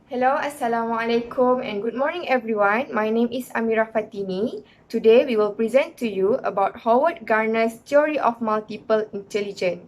Hello, Assalamualaikum and good morning everyone. My name is Amira Fatini. Today we will present to you about Howard Gardner's theory of multiple intelligence.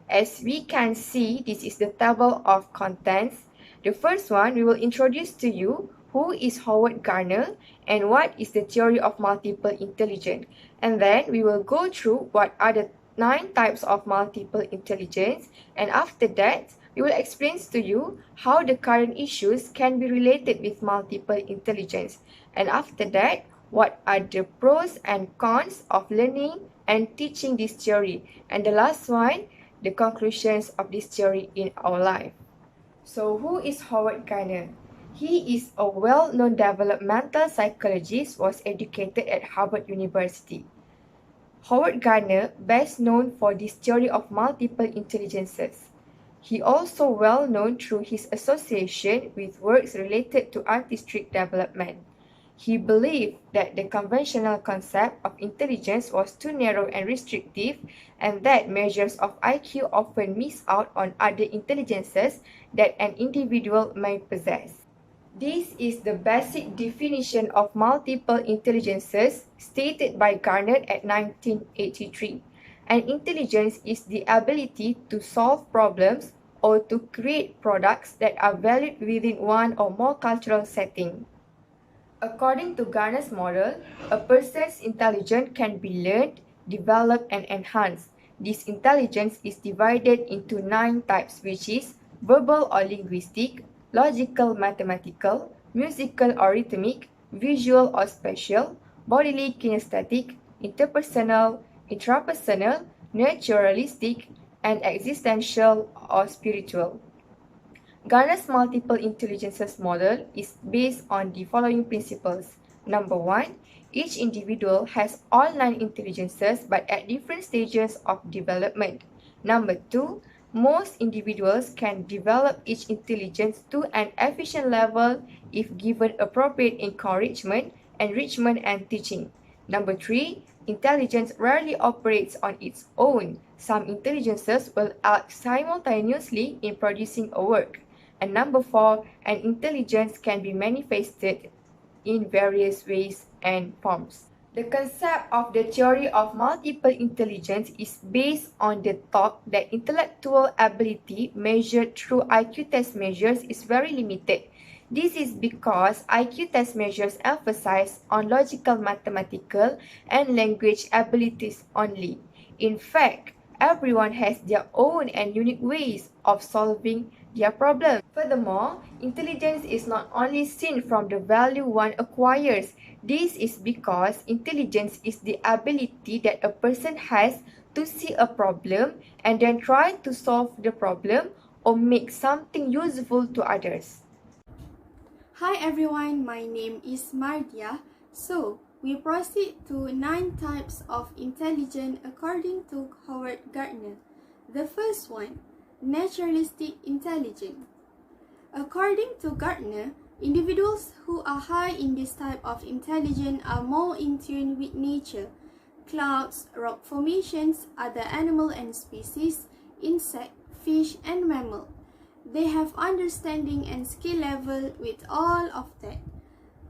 As we can see, this is the table of contents. The first one, we will introduce to you who is Howard Gardner and what is the theory of multiple intelligence. And then we will go through what are the 9 types of multiple intelligence, and after that, we will explain to you how the current issues can be related with multiple intelligence. And after that, what are the pros and cons of learning and teaching this theory. And the last one, the conclusions of this theory in our life. So who is Howard Gardner? He is a well-known developmental psychologist, was educated at Harvard University. Howard Gardner, best known for this theory of multiple intelligences. He also well known through his association with works related to artistic development. He believed that the conventional concept of intelligence was too narrow and restrictive, and that measures of IQ often miss out on other intelligences that an individual may possess. This is the basic definition of multiple intelligences stated by Gardner at 1983. An intelligence is the ability to solve problems or to create products that are valued within one or more cultural settings. According to Gardner's model, a person's intelligence can be learned, developed, and enhanced. This intelligence is divided into 9 types, which is verbal or linguistic, logical mathematical, musical or rhythmic, visual or spatial, bodily kinesthetic, interpersonal, intrapersonal, naturalistic, and existential or spiritual. Gardner's multiple intelligences model is based on the following principles. Number 1, each individual has all 9 intelligences but at different stages of development. Number 2, most individuals can develop each intelligence to an efficient level if given appropriate encouragement, enrichment, and teaching. Number 3, intelligence rarely operates on its own. Some intelligences will act simultaneously in producing a work. And number 4, an intelligence can be manifested in various ways and forms. The concept of the theory of multiple intelligence is based on the thought that intellectual ability measured through IQ test measures is very limited. This is because IQ test measures emphasize on logical, mathematical, and language abilities only. In fact, everyone has their own and unique ways of solving their problems. Furthermore, intelligence is not only seen from the value one acquires. This is because intelligence is the ability that a person has to see a problem and then try to solve the problem or make something useful to others. Hi everyone, my name is Mardia. So, we proceed to 9 types of intelligence according to Howard Gardner. The first one, naturalistic intelligence. According to Gardner, individuals who are high in this type of intelligence are more in tune with nature. Clouds, rock formations, other animal and species, insect, fish, and mammal. They have understanding and skill level with all of that.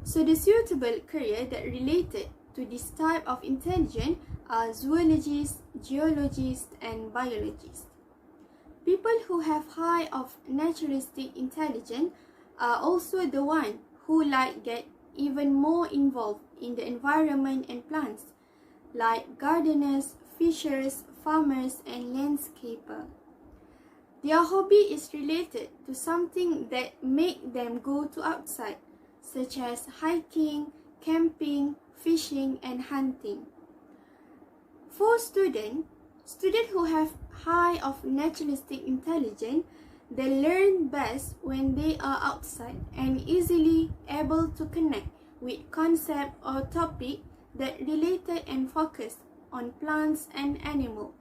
So the suitable career that related to this type of intelligence are zoologists, geologists, and biologists. People who have high of naturalistic intelligence are also the one who get even more involved in the environment and plants, like gardeners, fishers, farmers, and landscapers. Their hobby is related to something that make them go to outside, such as hiking, camping, fishing, and hunting. For students who have high of naturalistic intelligence, they learn best when they are outside and easily able to connect with concept or topic that related and focus on plants and animals.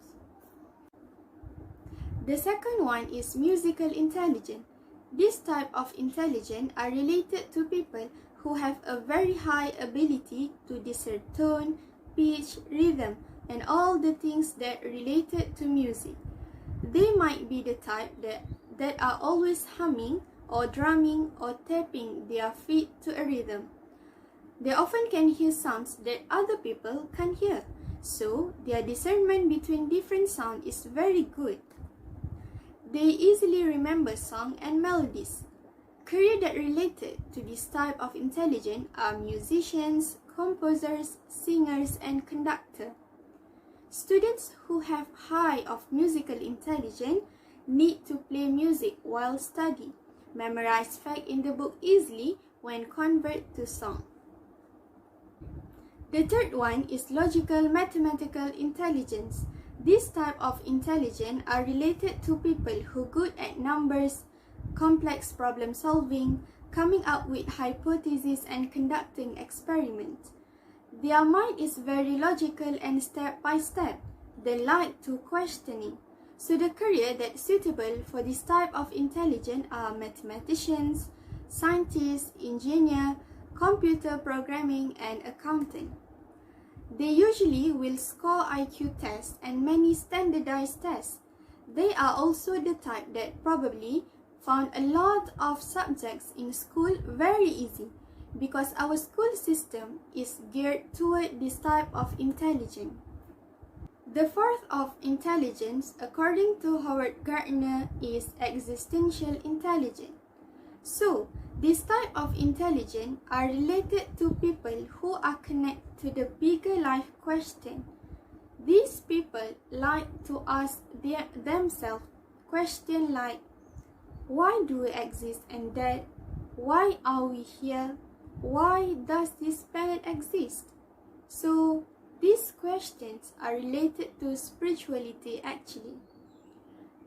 The second one is musical intelligence. This type of intelligence are related to people who have a very high ability to discern tone, pitch, rhythm, and all the things that related to music. They might be the type that are always humming or drumming or tapping their feet to a rhythm. They often can hear sounds that other people can't hear, so their discernment between different sounds is very good. They easily remember song and melodies. Careers that related to this type of intelligence are musicians, composers, singers, and conductors. Students who have high of musical intelligence need to play music while study, memorize facts in the book easily when convert to song. The third one is logical mathematical intelligence. This type of intelligence are related to people who good at numbers, complex problem solving, coming up with hypotheses and conducting experiments. Their mind is very logical and step by step. They like to questioning. So the career that's suitable for this type of intelligence are mathematicians, scientists, engineer, computer programming, and accounting. They usually will score IQ tests and many standardized tests. They are also the type that probably found a lot of subjects in school very easy because our school system is geared toward this type of intelligence. The fourth of intelligence, according to Howard Gardner, is existential intelligence. So, this type of intelligence are related to people who are connected to the bigger life question. These people like to ask themselves questions like, why do we exist and that? Why are we here? Why does this planet exist? So, these questions are related to spirituality actually.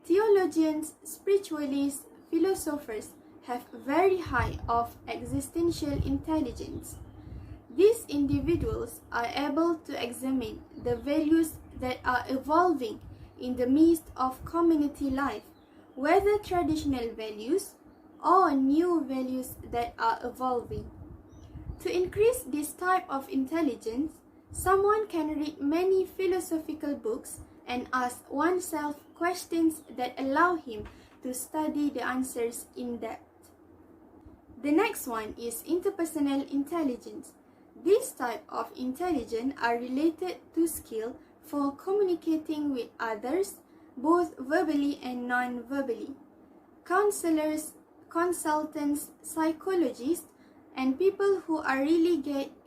Theologians, spiritualists, philosophers have very high of existential intelligence. These individuals are able to examine the values that are evolving in the midst of community life, whether traditional values or new values that are evolving. To increase this type of intelligence, someone can read many philosophical books and ask oneself questions that allow him to study the answers in depth. The next one is interpersonal intelligence. This type of intelligence are related to skill for communicating with others, both verbally and non-verbally. Counselors, consultants, psychologists, and people who are really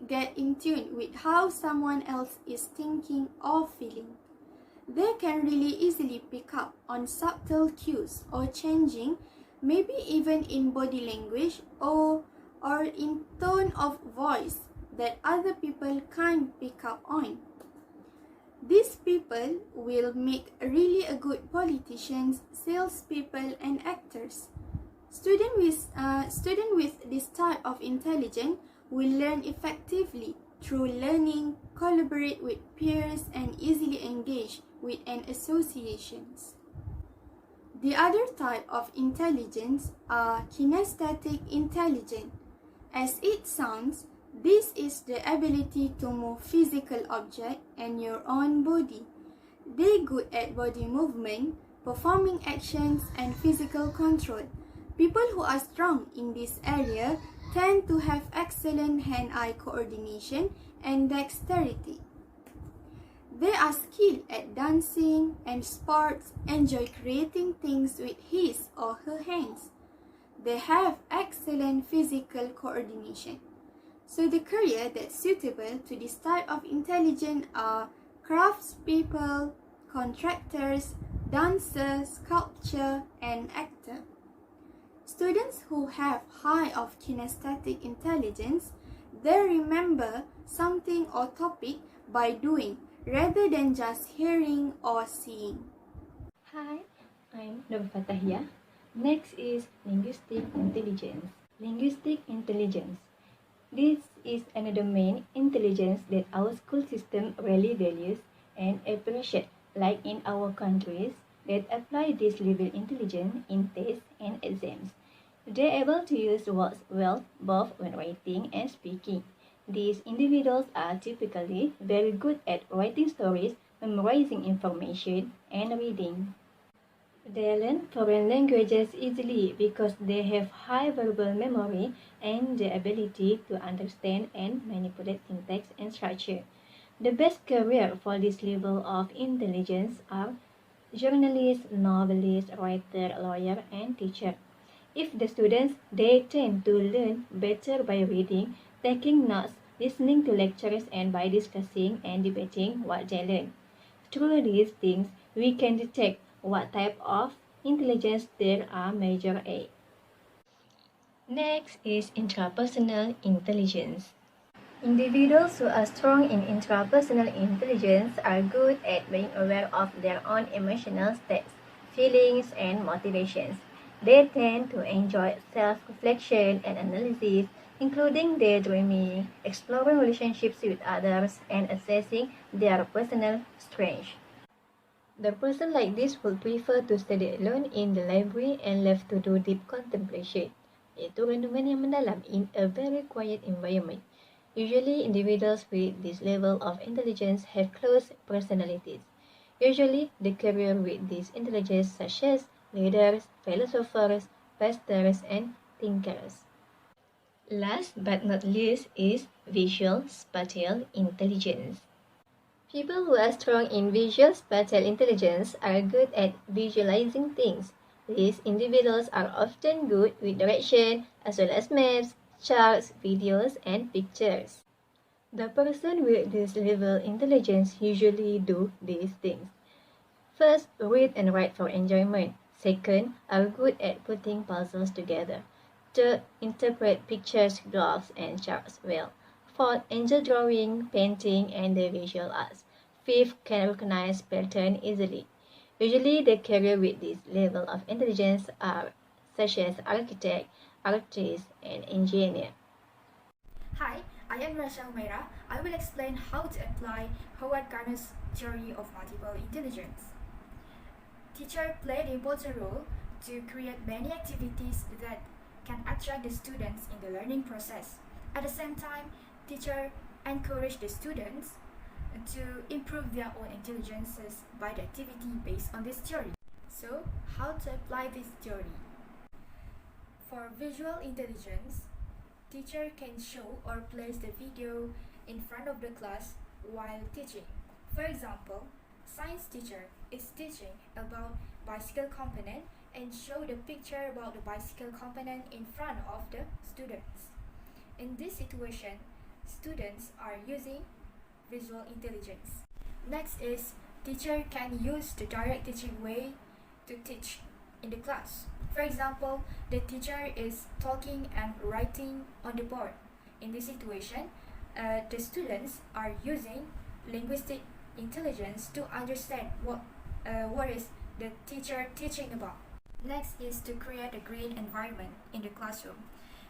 get in tune with how someone else is thinking or feeling. They can really easily pick up on subtle cues or changing, maybe even in body language or in tone of voice that other people can't pick up on. These people will make really a good politicians, salespeople, and actors. Students with this type of intelligence will learn effectively through learning, collaborate with peers, and easily engage with an associations. The other type of intelligence are kinesthetic intelligence. As it sounds, this is the ability to move physical object and your own body. They good at body movement, performing actions, and physical control. People who are strong in this area tend to have excellent hand-eye coordination and dexterity. They are skilled at dancing and sports, enjoy creating things with his or her hands. They have excellent physical coordination. So the career that's suitable to this type of intelligence are craftspeople, contractors, dancers, sculpture, and actor. Students who have high of kinesthetic intelligence, they remember something or topic by doing rather than just hearing or seeing. Hi, I'm Nur Fatahia. Next is linguistic intelligence. Linguistic intelligence. This is another main intelligence that our school system really values and appreciates, like in our countries that apply this level intelligence in tests and exams. They are able to use words well both when writing and speaking. These individuals are typically very good at writing stories, memorizing information, and reading. They learn foreign languages easily because they have high verbal memory and the ability to understand and manipulate syntax and structure. The best career for this level of intelligence are journalist, novelist, writer, lawyer, and teacher. If the students, they tend to learn better by reading, taking notes, listening to lectures, and by discussing and debating what they learn. Through these things, we can detect what type of intelligence there are measure A. Next is intrapersonal intelligence. Individuals who are strong in intrapersonal intelligence are good at being aware of their own emotional states, feelings, and motivations. They tend to enjoy self-reflection and analysis, including daydreaming, exploring relationships with others, and assessing their personal strengths. The person like this will prefer to study alone in the library and left to do deep contemplation, yaitu renungan yang mendalam in a very quiet environment. Usually, individuals with this level of intelligence have close personalities. Usually, they carry with this intelligence such as leaders, philosophers, pastors, and thinkers. Last but not least is visual spatial intelligence. People who are strong in visual spatial intelligence are good at visualizing things. These individuals are often good with direction as well as maps, charts, videos, and pictures. The person with this level intelligence usually do these things. First, read and write for enjoyment. Second, are good at putting puzzles together. Third, interpret pictures, graphs, and charts well. Fourth, enjoy drawing, painting, and the visual arts. Fifth, can recognize pattern easily. Usually, the career with this level of intelligence are such as architect, artist, and engineer. Hi, I am Rasha Umaira. I will explain how to apply Howard Gardner's theory of multiple intelligence. Teachers play an important role to create many activities that can attract the students in the learning process. At the same time, teachers encourage the students to improve their own intelligences by the activity based on this theory. So, how to apply this theory? For visual intelligence, teacher can show or place the video in front of the class while teaching. For example, science teacher is teaching about bicycle component and show the picture about the bicycle component in front of the students. In this situation, students are using visual intelligence. Next is teacher can use the direct teaching way to teach in the class. For example, the teacher is talking and writing on the board. In this situation, the students are using linguistic intelligence to understand what is the teacher teaching about. Next is to create a green environment in the classroom.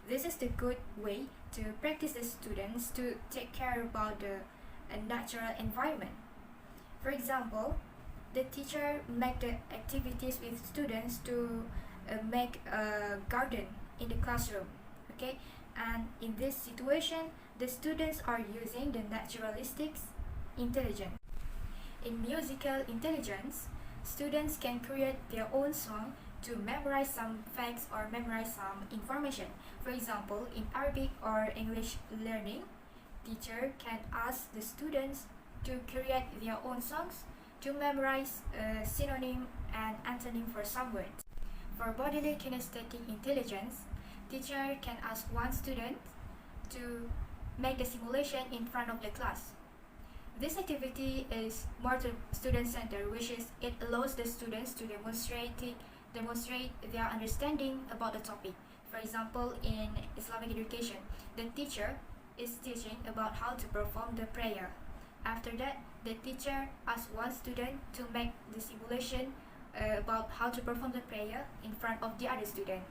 This is the good way to practice the students to take care about the natural environment. For example, the teacher make the activities with students to make a garden in the classroom. Okay, and in this situation, the students are using the naturalistic intelligence. In musical intelligence, students can create their own song to memorize some facts or memorize some information. For example, in Arabic or English learning, teacher can ask the students to create their own songs to memorize synonym and antonym for some words. For bodily kinesthetic intelligence, teacher can ask one student to make the simulation in front of the class. This activity is more to student-centered, which is it allows the students to demonstrate their understanding about the topic. For example, in Islamic education, the teacher is teaching about how to perform the prayer. After that, the teacher asks one student to make the simulation about how to perform the prayer in front of the other student.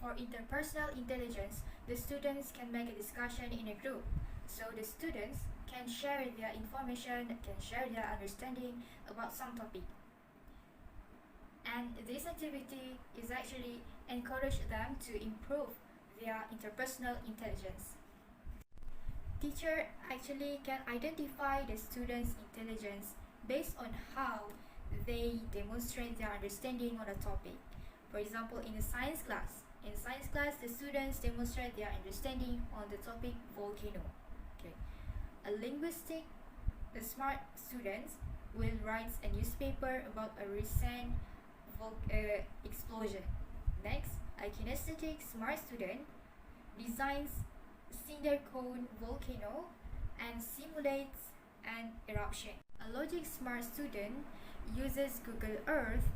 For interpersonal intelligence, the students can make a discussion in a group. So the students can share their information, can share their understanding about some topic. And this activity is actually encourage them to improve their interpersonal intelligence. Teacher actually can identify the students' intelligence based on how they demonstrate their understanding on a topic. For example, in a science class, the students demonstrate their understanding on the topic volcano. Okay. The smart students will write a newspaper about a recent explosion. Next, a kinesthetic smart student designs cinder cone volcano and simulates an eruption. A logic smart student uses Google Earth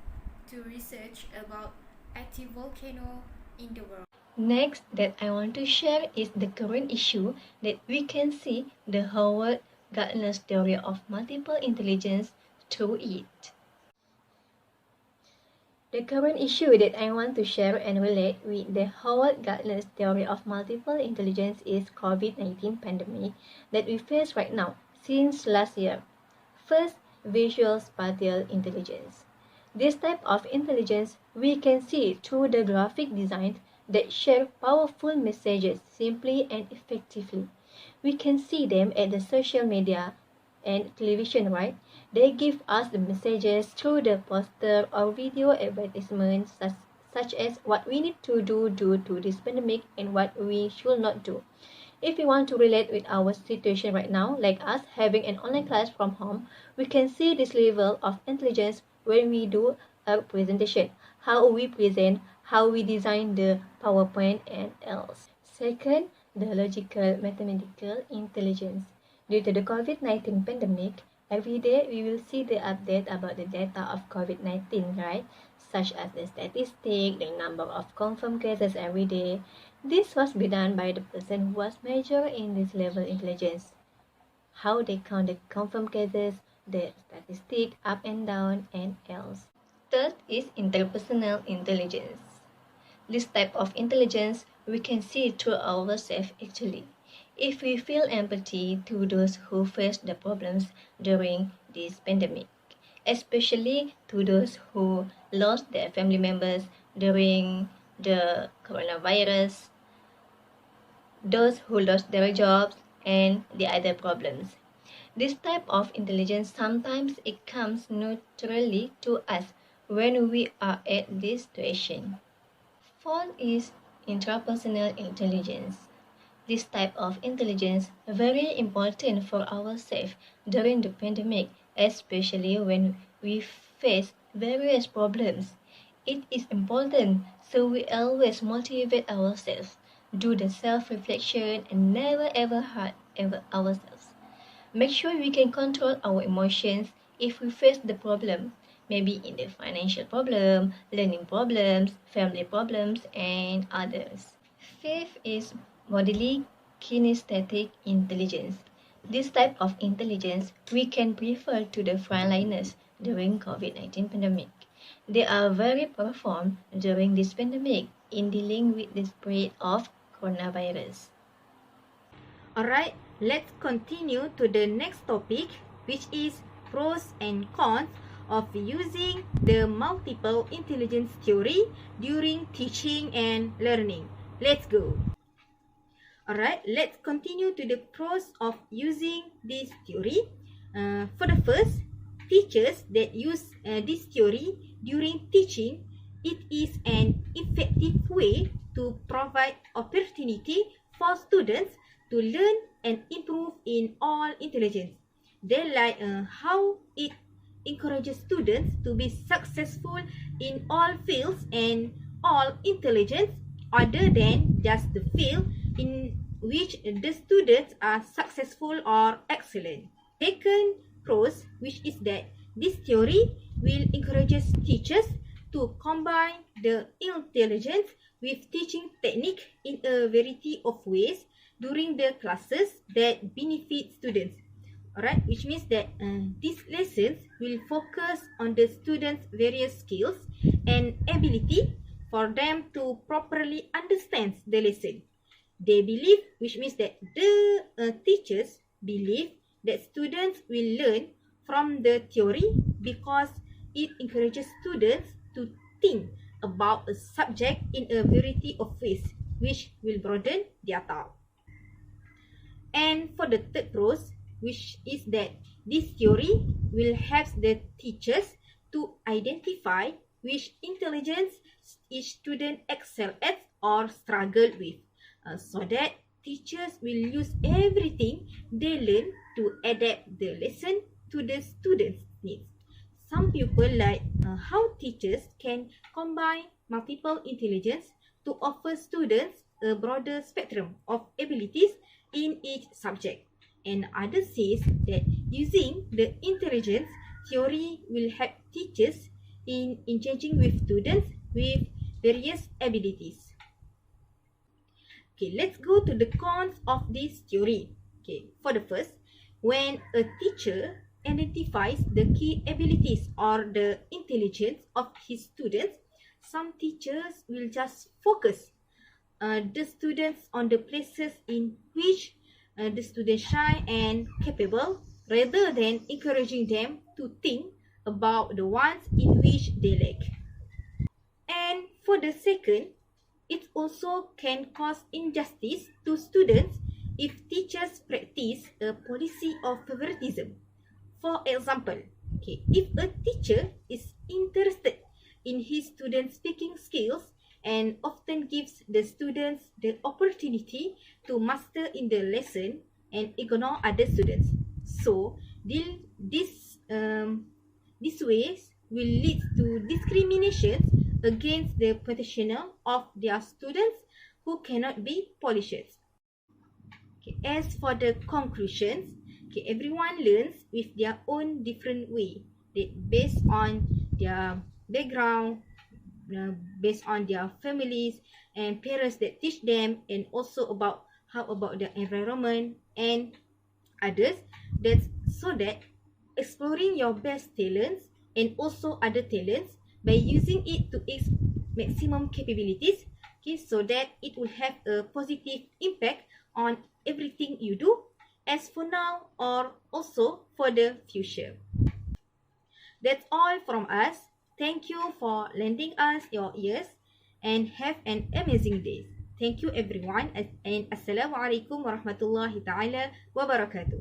to research about active volcano in the world. Next that I want to share is the current issue that we can see the Howard Gardner's theory of multiple intelligence through it. The current issue that I want to share and relate with the Howard Gardner's theory of multiple intelligence is COVID-19 pandemic that we face right now since last year. First, visual spatial intelligence. This type of intelligence we can see through the graphic designs that share powerful messages simply and effectively. We can see them at the social media and television, right? They give us the messages through the poster or video advertisements such as what we need to do due to this pandemic and what we should not do. If we want to relate with our situation right now, like us having an online class from home, we can see this level of intelligence when we do a presentation, how we present, how we design the PowerPoint and else. Second, the logical mathematical intelligence. Due to the COVID-19 pandemic, every day we will see the update about the data of COVID-19, right? Such as the statistic, the number of confirmed cases every day. This was be done by the person who was major in this level intelligence. How they count the confirmed cases, the statistic up and down, and else. Third is interpersonal intelligence. This type of intelligence we can see through ourselves actually. If we feel empathy to those who face the problems during this pandemic, especially to those who lost their family members during the coronavirus, those who lost their jobs, and the other problems. This type of intelligence sometimes it comes naturally to us when we are at this situation. Fourth is intrapersonal intelligence. This type of intelligence is very important for ourselves during the pandemic, especially when we face various problems. It is important so we always motivate ourselves, do the self-reflection and never ever hurt ourselves. Make sure we can control our emotions if we face the problem, maybe in the financial problem, learning problems, family problems, and others. Fifth is bodily kinesthetic intelligence. This type of intelligence we can prefer to the frontliners during COVID-19 pandemic. They are very powerful during this pandemic in dealing with the spread of coronavirus. Alright, let's continue to the next topic, which is pros and cons of using the multiple intelligence theory during teaching and learning. Let's go. Alright, let's continue to the pros of using this theory. For the first, teachers that use this theory during teaching, it is an effective way to provide opportunity for students to learn and improve in all intelligence. They like how it encourages students to be successful in all fields and all intelligence other than just the field in which the students are successful or excellent. Second pros, which is that this theory will encourage teachers to combine the intelligence with teaching technique in a variety of ways during the classes that benefit students. Alright, which means that these lessons will focus on the students' various skills and ability for them to properly understand the lesson. They believe, which means that the teachers believe that students will learn from the theory because it encourages students to think about a subject in a variety of ways, which will broaden their thought. And for the third pros, which is that this theory will help the teachers to identify which intelligence each student excel at or struggle with, so that teachers will use everything they learn to adapt the lesson to the students' needs. Some people like how teachers can combine multiple intelligence to offer students a broader spectrum of abilities in each subject. And others says that using the intelligence theory will help teachers in engaging with students with various abilities. Okay, let's go to the cons of this theory. Okay, for the first, when a teacher identifies the key abilities or the intelligence of his students, some teachers will just focus the students on the places in which the students shine and capable, rather than encouraging them to think about the ones in which they lack. And for the second, it also can cause injustice to students if teachers practice a policy of favoritism. For example, okay, if a teacher is interested in his students' speaking skills and often gives the students the opportunity to master in the lesson and ignore other students, so these ways will lead to discrimination against the potential of their students who cannot be polished. Okay, as for the conclusions, okay, everyone learns with their own different way, based on their background, based on their families and parents that teach them, and also about how about the environment and others. That's so that exploring your best talents and also other talents by using it to its maximum capabilities, okay, so that it will have a positive impact on everything you do, as for now or also for the future. That's all from us. Thank you for lending us your ears and have an amazing day. Thank you everyone, and Assalamualaikum warahmatullahi taala wabarakatuh.